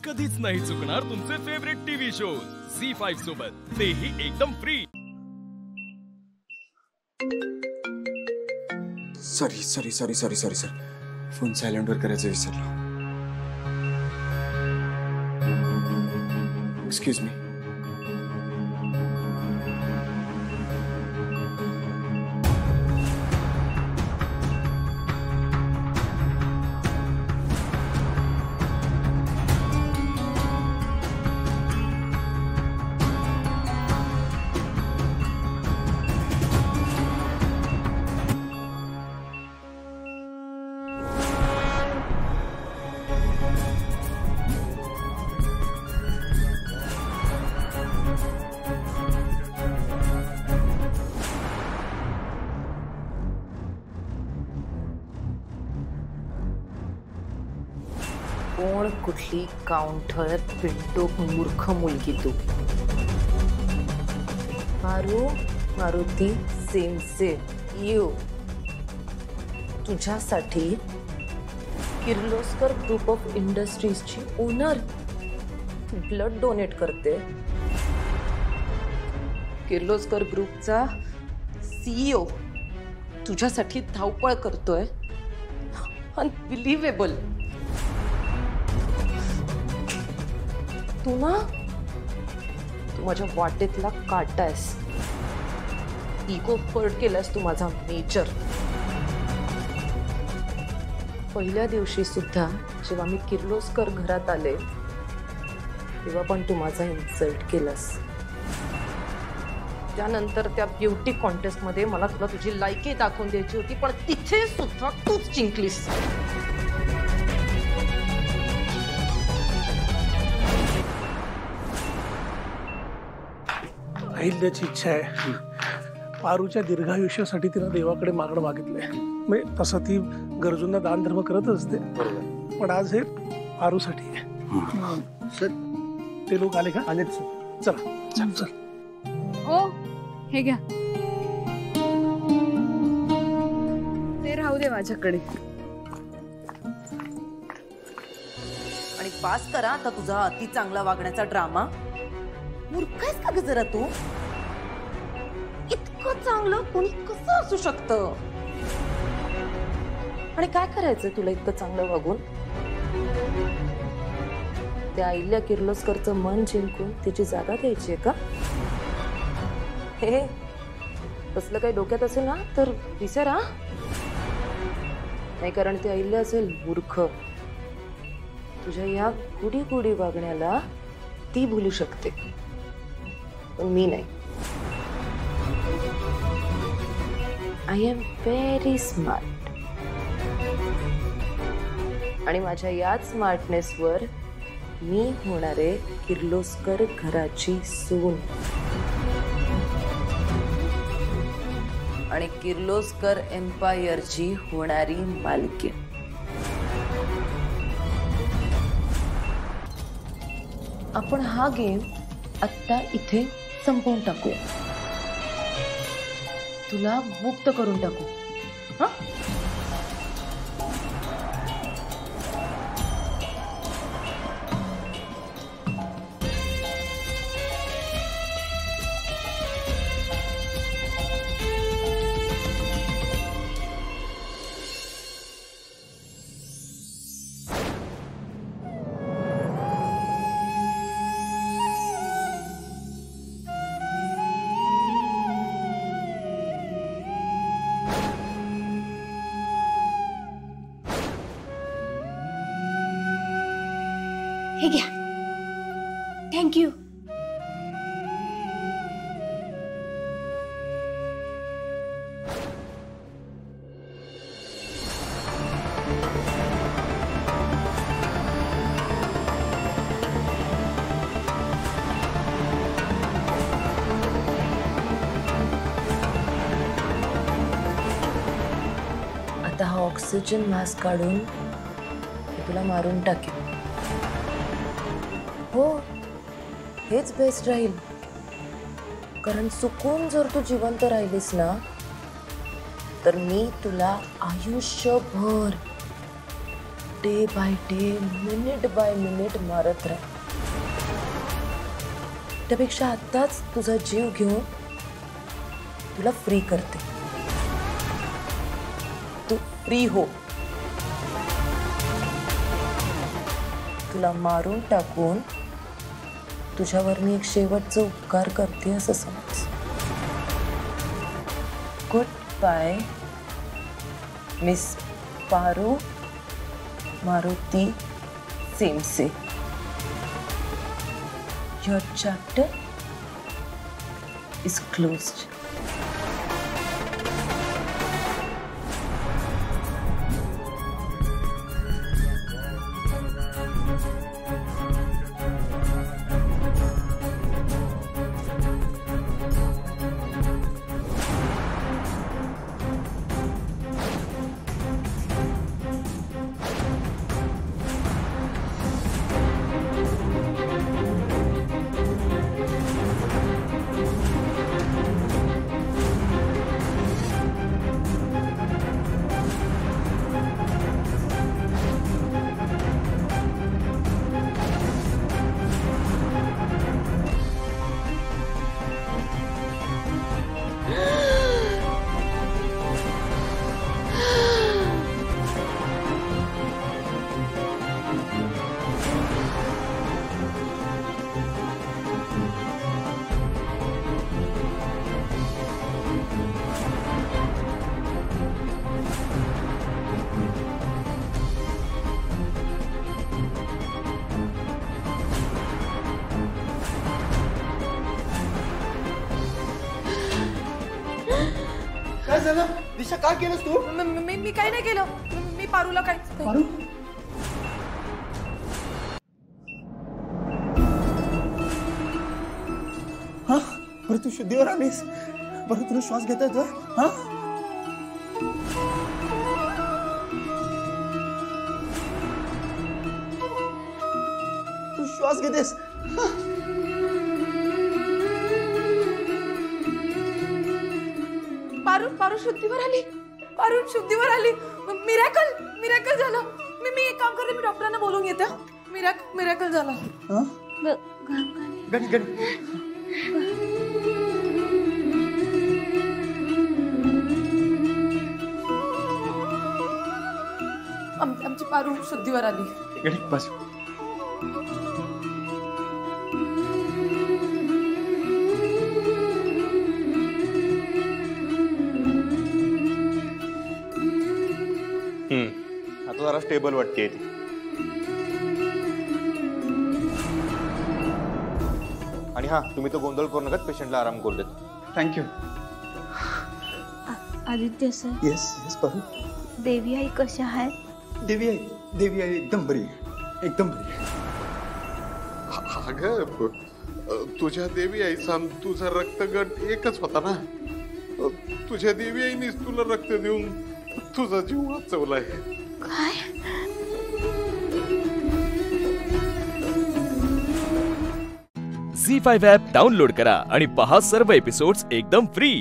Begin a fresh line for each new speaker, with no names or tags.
कधीच नाही चुकणार तुमचे फेवरेट टीव्ही शोज झी5 सोबत, तेही एकदम फ्री.
सॉरी फोन सायलेंट वर करायचं विसरलो. Excuse me.
कोण कुठली काउंटर पिंटोक मूर्ख मुलगी तू. मारुती सेमसे यू. तुझ्यासाठी किर्लोस्कर ग्रुप ऑफ इंडस्ट्रीजची ओनर ब्लड डोनेट करते. किर्लोस्कर ग्रुपचा CEO तुझ्यासाठी धावपळ करतोय. अनबिलिव्हेबल. तू माझ्या वाटेतला काटा आहेस. इगो पर्ट केलास तू माझा नेचर. पहिल्या दिवशी सुद्धा जेव्हा मी किर्लोस्कर घरात आले तेव्हा पण तू माझा इन्सल्ट केलास. त्यानंतर त्या ब्युटी कॉन्टेस्ट मध्ये मला तुला तुझी लायकी दाखवून द्यायची होती, पण तिथे सुद्धा तूच जिंकलीस.
अहिल्याची इच्छा आहे. पारूच्या दीर्घायुष्यासाठी तिनं देवाकडे मागणं मागितलंय. म्हणजे तसं ती गरजूंना दान धर्म करत असते, पण आज हे पारूसाठी आहे. सर ते लोक आले का? आलेच. चला चल चल.
ओ हे घ्या, ते राहू दे माझ्याकडे.
आणि पास करा आता तुझा अति चांगला वागण्याचा ड्रामा. मूर्ख आहेस का ग जरा तू? इतकं चांगलं कोणी कसं असू शकतं? आणि काय करायचंय तुला इतकं चांगलं वागून? त्या अहिल्या किर्लोस्करचं मन जिंकून तिची जागा द्यायची आहे का? हे तसलं काही डोक्यात असेल ना तर विचारा. नाही, कारण ती अहिल्या असेल मूर्ख. तुझ्या या गुडी गुडी वागण्याला ती भुलू शकते, पण मी नाही. I am very smart. आणि माझ्या याच स्मार्टनेसवर मी होणारे किर्लोस्कर घराची सून आणि किर्लोस्कर एम्पायरची होणारी मालकीण. आपण हा गेम आत्ता इथे संपवून टाकूया. तुला मुक्त करून टाकू. हा,
हे घ्या. थँक्यू.
आता हा ऑक्सिजन मास्क काढून मी तुला मारून टाकेन. हो, हेच बेस्ट राहील. कारण चुकून जर तू जिवंत राहिलीस ना तर मी तुला आयुष्यभर day by day minute by minute मारत राह. त्यापेक्षा आताच तुझा जीव घेऊन तुला फ्री करते. तू फ्री हो. तुला मारून टाकून तुझ्यावर मी एक शेवटचा उपकार करते असं समज. Good bye miss Paru Maruti सेमसे. Your chapter is closed.
काय झालं दिशा? काय केलंस तू?
मी काही नाही केलं. मी पारूला काय
पारू हा बरं तू शुद्धीवर आलीस. बरं तुला श्वास घेता येतो? हा तू श्वास घेतेस?
पारू शुद्धीवर आली. पारू शुद्धीवर आली. मिरॅकल झालं. मी एक काम करते. मी डॉक्टरांना बोलून येते. मिरॅकल झालं.
गणी गणी
आमची पारू शुद्धीवर आली.
गणी बस.
आता जरा स्टेबल वाटते ती. आणि हा तुम्ही तो गोंधळ करू नका. पेशंटला आराम करू देत.
Thank you.
Aditya sir.
Yes yes Paru.
देवी आई कशा आहेत?
देवी आई एकदम बरी. एकदम बरी.
अगं तुझ्या देवी आईचा तुझा रक्तगट एकच होता ना. तुझ्या देवी आईनेच तुला रक्त देऊन तुझा जीव वाचवलाय.
काय?
झी5 ॲप डाउनलोड करा आणि पहा सर्व एपिसोड्स एकदम फ्री.